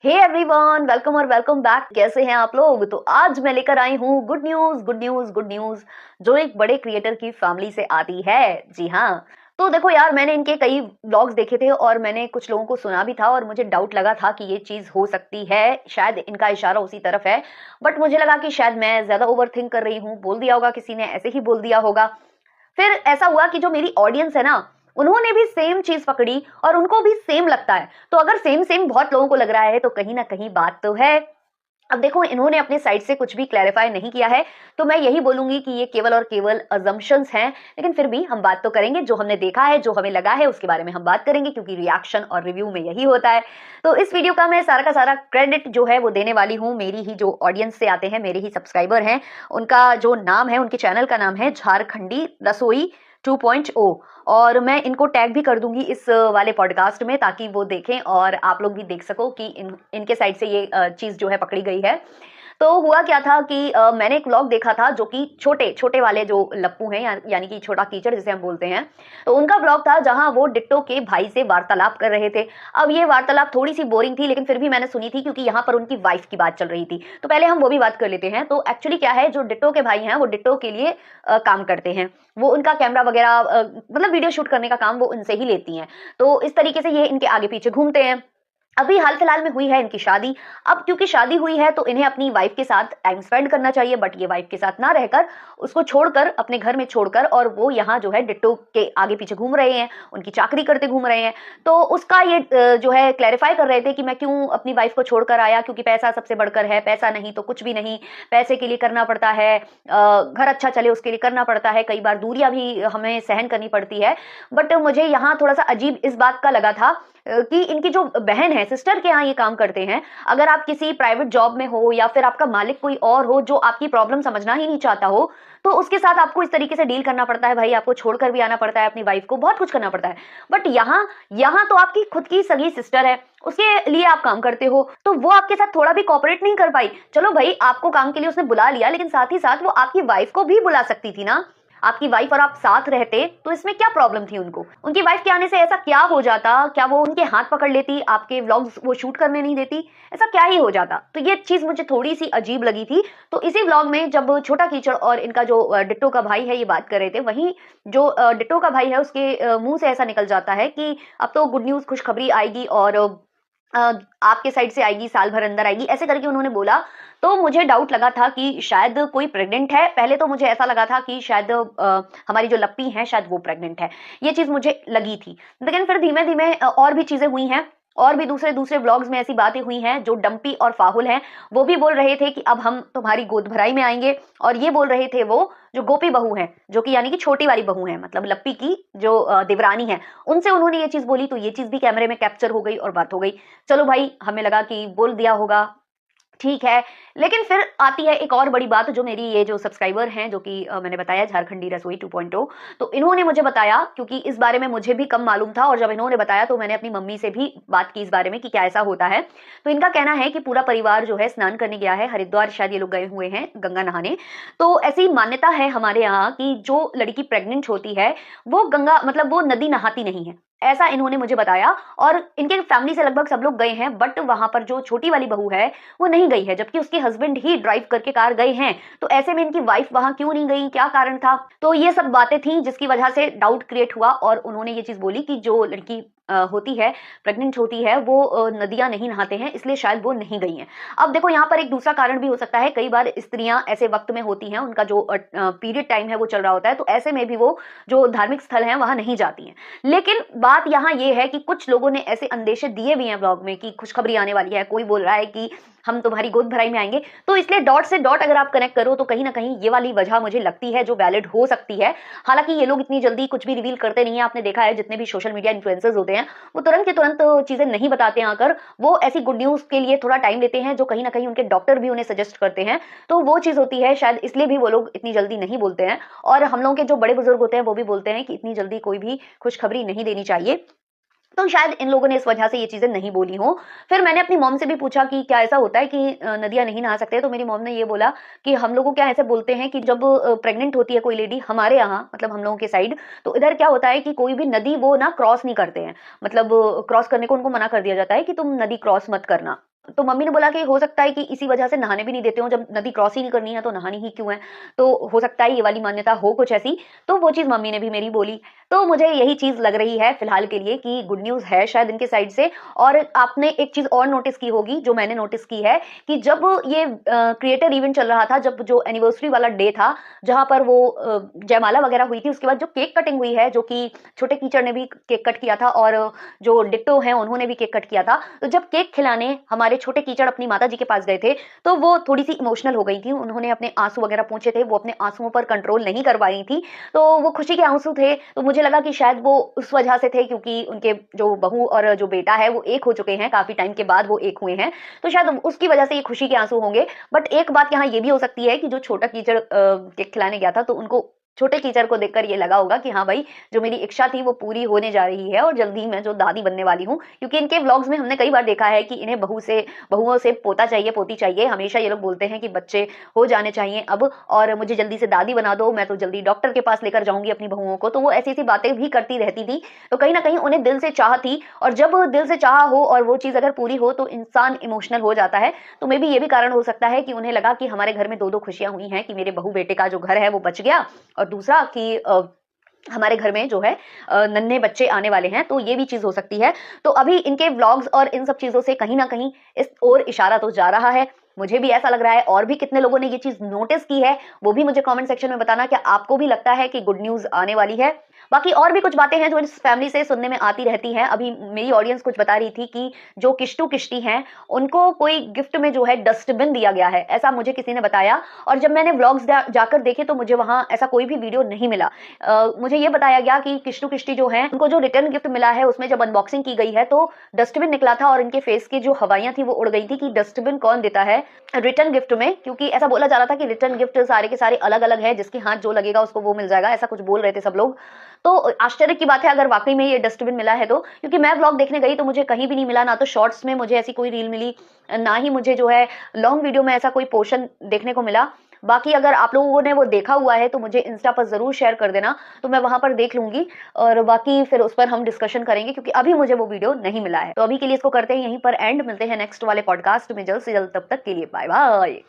Hey everyone, welcome और welcome back. कैसे हैं आप लोग? तो आज मैं लेकर आई हूँ good news good news good news, जो एक बड़े क्रिएटर की फैमिली से आती है। जी हाँ। तो देखो यार, मैंने इनके कई व्लॉग्स देखे थे और मैंने कुछ लोगों को सुना भी था और मुझे डाउट लगा था कि ये चीज हो सकती है, शायद इनका इशारा उसी तरफ है। बट मुझे लगा कि शायद मैं ज्यादा ओवर थिंक कर रही हूँ, बोल दिया होगा किसी ने, ऐसे ही बोल दिया होगा। फिर ऐसा हुआ कि जो मेरी ऑडियंस है ना, उन्होंने भी सेम चीज पकड़ी और उनको भी सेम लगता है। तो अगर सेम सेम बहुत लोगों को लग रहा है तो कहीं ना कहीं बात तो है। अब देखो, इन्होंने अपने साइड से कुछ भी क्लैरिफाई नहीं किया है, तो मैं यही बोलूंगी कि ये केवल और केवल अजम्पशंस हैं। लेकिन फिर भी हम बात तो करेंगे, जो हमने देखा है, जो हमें लगा है, उसके बारे में हम बात करेंगे, क्योंकि रिएक्शन और रिव्यू में यही होता है। तो इस वीडियो का मैं सारा का सारा क्रेडिट जो है वो देने वाली हूँ मेरी ही जो ऑडियंस से आते हैं, मेरे ही सब्सक्राइबर हैं। उनका जो नाम है, उनके चैनल का नाम है झारखंडी रसोई 2.0। और मैं इनको टैग भी कर दूंगी इस वाले पॉडकास्ट में, ताकि वो देखें और आप लोग भी देख सको कि इनके साइड से ये चीज जो है पकड़ी गई है। तो हुआ क्या था कि मैंने एक व्लॉग देखा था, जो कि छोटे छोटे वाले जो लप्पू हैं, यानी कि छोटा कीचड़ जिसे हम बोलते हैं। तो उनका व्लॉग था जहां वो डिट्टो के भाई से वार्तालाप कर रहे थे। अब ये वार्तालाप थोड़ी सी बोरिंग थी, लेकिन फिर भी मैंने सुनी थी, क्योंकि यहाँ पर उनकी वाइफ की बात चल रही थी। तो पहले हम वो भी बात कर लेते हैं। तो एक्चुअली क्या है, जो डिट्टो के भाई हैं वो डिट्टो के लिए काम करते हैं। वो उनका कैमरा वगैरह, मतलब वीडियो शूट करने का काम वो उनसे ही लेती हैं। तो इस तरीके से ये इनके आगे पीछे घूमते हैं। अभी हाल फिलहाल में हुई है इनकी शादी। अब क्योंकि शादी हुई है तो इन्हें अपनी वाइफ के साथ टाइम स्पेंड करना चाहिए, बट ये वाइफ के साथ ना रहकर, उसको छोड़कर, अपने घर में छोड़कर, और वो यहाँ जो है डिट्टो के आगे पीछे घूम रहे हैं, उनकी चाकरी करते घूम रहे हैं। तो उसका ये जो है क्लैरिफाई कर रहे थे कि मैं क्यों अपनी वाइफ को छोड़कर आया, क्योंकि पैसा सबसे बढ़कर है, पैसा नहीं तो कुछ भी नहीं। पैसे के लिए करना पड़ता है, घर अच्छा चले उसके लिए करना पड़ता है, कई बार दूरियां भी हमें सहन करनी पड़ती है। बट मुझे यहाँ थोड़ा सा अजीब इस बात का लगा था कि इनकी जो बहन है, सिस्टर के यहाँ ये काम करते हैं। अगर आप किसी प्राइवेट जॉब में हो, या फिर आपका मालिक कोई और हो जो आपकी प्रॉब्लम समझना ही नहीं चाहता हो, तो उसके साथ आपको इस तरीके से डील करना पड़ता है। भाई, आपको छोड़कर भी आना पड़ता है अपनी वाइफ को, बहुत कुछ करना पड़ता है। बट यहाँ यहाँ तो आपकी खुद की सगी सिस्टर है, उसके लिए आप काम करते हो, तो वो आपके साथ थोड़ा भी कोऑपरेट नहीं कर पाई। चलो भाई, आपको काम के लिए उसने बुला लिया, लेकिन साथ ही साथ वो आपकी वाइफ को भी बुला सकती थी ना। आपकी वाइफ और आप साथ रहते तो इसमें क्या प्रॉब्लम थी उनको? उनकी वाइफ के आने से ऐसा क्या हो जाता? क्या वो उनके हाथ पकड़ लेती, आपके व्लॉग्स वो शूट करने नहीं देती? ऐसा क्या ही हो जाता? तो ये चीज मुझे थोड़ी सी अजीब लगी थी। तो इसी व्लॉग में जब छोटा कीचड़ और इनका जो डिट्टो का भाई है ये बात कर रहे थे, वहीं जो डिट्टो का भाई है उसके मुंह से ऐसा निकल जाता है कि अब तो गुड न्यूज, खुशखबरी आएगी, और आपके साइड से आएगी, साल भर अंदर आएगी, ऐसे करके उन्होंने बोला। तो मुझे डाउट लगा था कि शायद कोई प्रेग्नेंट है। पहले तो मुझे ऐसा लगा था कि शायद हमारी जो लप्पी है शायद वो प्रेग्नेंट है, ये चीज मुझे लगी थी। लेकिन फिर धीमे धीमे और भी चीजें हुई हैं, और भी दूसरे दूसरे व्लॉग्स में ऐसी बातें हुई हैं। जो डंपी और फाहुल हैं वो भी बोल रहे थे कि अब हम तुम्हारी गोद भराई में आएंगे। और ये बोल रहे थे वो जो गोपी बहू है, जो कि यानी कि छोटी वाली बहू है, मतलब लप्पी की जो देवरानी है, उनसे उन्होंने ये चीज बोली। तो ये चीज भी कैमरे में कैप्चर हो गई और बात हो गई। चलो भाई, हमें लगा कि बोल दिया होगा, ठीक है। लेकिन फिर आती है एक और बड़ी बात, जो मेरी ये जो सब्सक्राइबर हैं, जो कि मैंने बताया झारखंडी रसोई 2.0, तो इन्होंने मुझे बताया, क्योंकि इस बारे में मुझे भी कम मालूम था, और जब इन्होंने बताया तो मैंने अपनी मम्मी से भी बात की इस बारे में कि क्या ऐसा होता है। तो इनका कहना है कि पूरा परिवार जो है स्नान करने गया है हरिद्वार, शायद ये लोग गए हुए हैं गंगा नहाने। तो ऐसी मान्यता है हमारे यहाँ कि जो लड़की प्रेग्नेंट होती है वो गंगा, मतलब वो नदी नहाती नहीं है, ऐसा इन्होंने मुझे बताया। और इनके फैमिली से लगभग सब लोग गए हैं, बट वहां पर जो छोटी वाली बहू है वो नहीं गई है, जबकि उसके हस्बैंड ही ड्राइव करके कार गए हैं। तो ऐसे में इनकी वाइफ वहां क्यों नहीं गई, क्या कारण था? तो ये सब बातें थी जिसकी वजह से डाउट क्रिएट हुआ, और उन्होंने ये चीज बोली कि जो लड़की होती है, प्रेग्नेंट होती है, वो नदियां नहीं नहाते हैं, इसलिए शायद वो नहीं गई हैं। अब देखो, यहाँ पर एक दूसरा कारण भी हो सकता है। कई बार स्त्रियां ऐसे वक्त में होती हैं, उनका जो पीरियड टाइम है वो चल रहा होता है, तो ऐसे में भी वो जो धार्मिक स्थल हैं वहां नहीं जाती हैं। लेकिन बात यहाँ ये है कि कुछ लोगों ने ऐसे अंदेशे दिए भी हैं ब्लॉग में कि खुशखबरी आने वाली है, कोई बोल रहा है कि हम तुम्हारी गोद भराई में आएंगे। तो इसलिए डॉट से डॉट अगर आप कनेक्ट करो तो कहीं ना कहीं ये वाली वजह मुझे लगती है जो वैलिड हो सकती है। हालांकि ये लोग इतनी जल्दी कुछ भी रिवील करते नहीं है। आपने देखा है जितने भी सोशल मीडिया इन्फ्लुएंसर्स होते हैं वो तुरंत के तुरंत चीजें नहीं बताते हैं आकर, वो ऐसी गुड न्यूज के लिए थोड़ा टाइम लेते हैं, जो कहीं ना कहीं उनके डॉक्टर भी उन्हें सजेस्ट करते हैं। तो वो चीज होती है, शायद इसलिए भी वो लोग इतनी जल्दी नहीं बोलते हैं। और हम लोग के जो बड़े बुजुर्ग होते हैं वो भी बोलते हैं कि इतनी जल्दी कोई भी खुशखबरी नहीं देनी चाहिए। तो शायद इन लोगों ने इस वजह से ये चीजें नहीं बोली हो। फिर मैंने अपनी मॉम से भी पूछा कि क्या ऐसा होता है कि नदियां नहीं नहा सकते? तो मेरी मॉम ने ये बोला कि हम लोगों क्या ऐसे बोलते हैं कि जब प्रेग्नेंट होती है कोई लेडी हमारे यहाँ, मतलब हम लोगों के साइड, तो इधर क्या होता है कि कोई भी नदी वो ना क्रॉस नहीं करते हैं। मतलब क्रॉस करने को उनको मना कर दिया जाता है कि तुम नदी क्रॉस मत करना। तो मम्मी ने बोला कि हो सकता है कि इसी वजह से नहाने भी नहीं देते हो, जब नदी क्रॉस ही नहीं करनी है तो नहानी ही क्यों है, तो हो सकता है ये वाली मान्यता हो कुछ ऐसी। तो वो चीज़ मम्मी ने भी मेरी बोली। तो मुझे यही चीज़ लग रही है फिलहाल के लिए कि गुड न्यूज़ है शायद इनके साइड से। और आपने एक चीज़ और नोटिस की होगी, जो मैंने नोटिस की है, कि जब ये क्रिएटर इवेंट चल रहा था, जब जो एनिवर्सरी वाला डे था, जहाँ पर वो जयमाला वगैरह हुई थी, उसके बाद जो केक कटिंग हुई है, जो कि छोटे कीचड़ ने भी केक कट किया था और जो डिट्टो हैं उन्होंने भी केक कट किया था। तो जब केक खिलाने हमारे छोटे कीचड़ अपनी माताजी के पास गए थे, तो वो थोड़ी-सी इमोशनल हो गई थी। उन्होंने अपने आँसू वगैरह पोंछे थे, वो अपने आँसुओं पर कंट्रोल नहीं कर पाई थी। तो वो खुशी के आँसू थे, तो मुझे लगा कि शायद वो उस वजह से थे, क्योंकि उनके जो बहू और जो बेटा है वो एक हो चुके हैं, काफ़ी टाइम के बाद वो एक हुए हैं। तो शायद उसकी वजह से ये खुशी के आँसू होंगे। बट एक बात यहाँ ये भी हो सकती है कि जो छोटा कीचड़ केक खिलाने गया था, तो उनको छोटे कीचड़ को देखकर ये लगा होगा कि हाँ भाई, जो मेरी इच्छा थी वो पूरी होने जा रही है और जल्दी मैं जो दादी बनने वाली हूँ। क्योंकि इनके व्लॉग्स में हमने कई बार देखा है कि इन्हें बहुओं से पोता चाहिए, पोती चाहिए। हमेशा ये लोग बोलते हैं कि बच्चे हो जाने चाहिए अब, और मुझे जल्दी से दादी बना दो, मैं तो जल्दी डॉक्टर के पास लेकर जाऊंगी अपनी बहुओं को। तो वो ऐसी-ऐसी बातें भी करती रहती थी। तो कहीं न कहीं उन्हें दिल से चाह थी, और जब दिल से चाह हो और वो चीज़ अगर पूरी हो तो इंसान इमोशनल हो जाता है। तो मे बी ये भी कारण हो सकता है कि उन्हें लगा कि हमारे घर में 2-2 खुशियाँ हुई हैं, कि मेरे बहू-बेटे का जो घर है वो बच गया, और दूसरा कि हमारे घर में जो है नन्हे बच्चे आने वाले हैं, तो ये भी चीज़ हो सकती है। तो अभी इनके व्लॉग्स और इन सब चीज़ों से कहीं न कहीं इस ओर इशारा तो जा रहा है। मुझे भी ऐसा लग रहा है, और भी कितने लोगों ने ये चीज़ नोटिस की है, वो भी मुझे कमेंट सेक्शन में बताना, क्या आपको भी लगता है कि गुड न्यूज़ आने वाली है? बाकी और भी कुछ बातें हैं जो इस फैमिली से सुनने में आती रहती हैं। अभी मेरी ऑडियंस कुछ बता रही थी कि जो किश्तू-किश्ती हैं, उनको कोई गिफ्ट में जो है डस्टबिन दिया गया है, ऐसा मुझे किसी ने बताया। और जब मैंने व्लॉग्स जाकर देखे तो मुझे वहाँ ऐसा कोई भी वीडियो नहीं मिला। मुझे ये बताया गया कि किश्तू-किश्ती जो हैं, उनको जो रिटर्न गिफ्ट मिला है, उसमें जब अनबॉक्सिंग की गई है तो डस्टबिन निकला था, और इनके फेस की जो हवाइयाँ थी वो उड़ गई थी कि डस्टबिन कौन देता है रिटर्न गिफ्ट में। क्योंकि ऐसा बोला जा रहा था कि रिटर्न गिफ्ट सारे के सारे अलग-अलग हैं, जिसके हाथ जो लगेगा उसको वो मिल जाएगा, ऐसा कुछ बोल रहे थे सब लोग। तो आश्चर्य की बात है अगर वाक़ई में ये डस्टबिन मिला है तो, क्योंकि मैं व्लॉग देखने गई तो मुझे कहीं भी नहीं मिला, ना तो शॉर्ट्स में मुझे ऐसी कोई रील मिली, ना ही मुझे जो है लॉन्ग वीडियो में ऐसा कोई पोर्शन देखने को मिला। बाकी अगर आप लोगों ने वो देखा हुआ है तो मुझे इंस्टा पर ज़रूर शेयर कर देना, तो मैं वहाँ पर देख लूँगी, और बाकी फिर उस पर हम डिस्कशन करेंगे, क्योंकि अभी मुझे वो वीडियो नहीं मिला है। तो अभी के लिए इसको करते हैं यहीं पर एंड, मिलते हैं नेक्स्ट वाले पॉडकास्ट में जल्द से जल्द, तब तक के लिए बाय बाय।